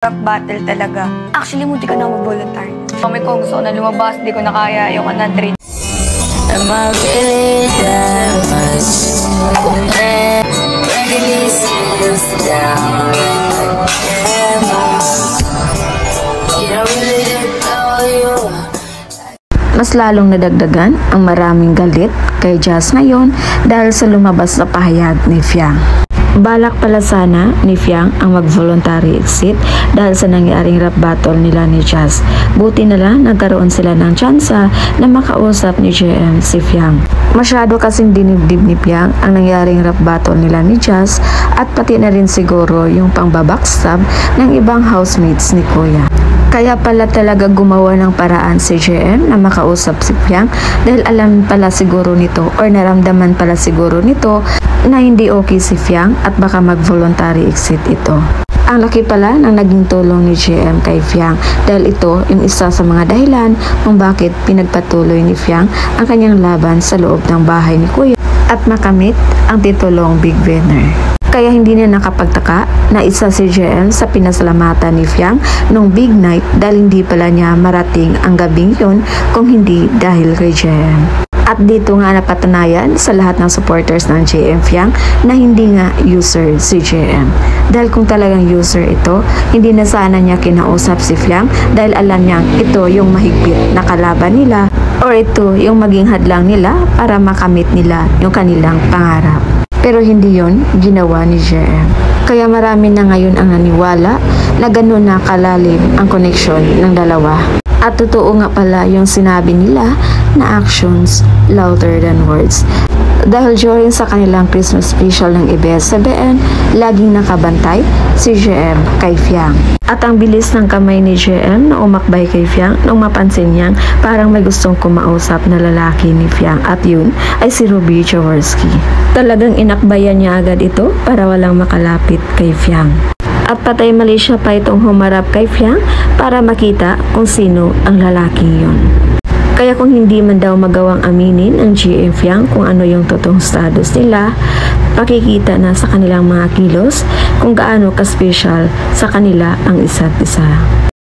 Rap battle talaga. Actually, munti ka na mag-volunteer. Kami ko gusto ko na lumabas, di ko na kaya. Ayoko na train. Am I really that much? Breaking these seals down like a You don't really know you. Mas lalong nadagdagan ang maraming galit kay Jazz ngayon dahil sa lumabas na pahayag ni Fiang. Balak pala sana ni Fiang ang mag-voluntary exit dahil sa nangyaring rap battle nila ni Jazz. Buti na lang nagkaroon sila ng tsansa na makausap ni JM si Fiang. Masyado kasing dinibdib ni Fiang ang nangyaring rap battle nila ni Jazz at pati na rin siguro yung pangbabackstab ng ibang housemates ni Kuya. Kaya pala talaga gumawa ng paraan si JM na makausap si Fiang dahil alam pala siguro nito or naramdaman pala siguro nito na hindi okay si Fiang at baka mag-voluntary exit ito. Ang laki pala ng naging tulong ni JM kay Fiang dahil ito yung isa sa mga dahilan kung bakit pinagpatuloy ni Fiang ang kanyang laban sa loob ng bahay ni Kuya at makamit ang titulong Big Winner. Kaya hindi na nakapagtaka na isa si JM sa pinasalamatan ni Fiang nung big night dahil hindi pala niya marating ang gabing yun kung hindi dahil kay JM. At dito nga napatunayan sa lahat ng supporters ng JM Fiang na hindi nga user si JM. Dahil kung talagang user ito, hindi na sana niya kinausap si Fiang dahil alam niyang ito yung mahigpit na kalaban nila or ito yung maging hadlang nila para makamit nila yung kanilang pangarap. Pero hindi yon ginawa ni JM. Kaya marami na ngayon ang naniwala na gano'n na kalalim ang koneksyon ng dalawa. At totoo nga pala yung sinabi nila na actions louder than words. Dahil during sa kanilang Christmas special ng ABS-CBN, laging nakabantay si JM kay Fiang. At ang bilis ng kamay ni JM na umakbay kay Fiang nung mapansin niyang parang may gustong kumausap na lalaki ni Fiang at yun ay si Ruby Jaworski. Talagang inakbayan niya agad ito para walang makalapit kay Fiang. At patay mali siya pa itong humarap kay Fiang para makita kung sino ang lalaking yun. Kaya kung hindi man daw magawang aminin ang JM Fiang kung ano yung totoong status nila, pakikita na sa kanilang mga kilos kung gaano ka-special sa kanila ang isa't isa.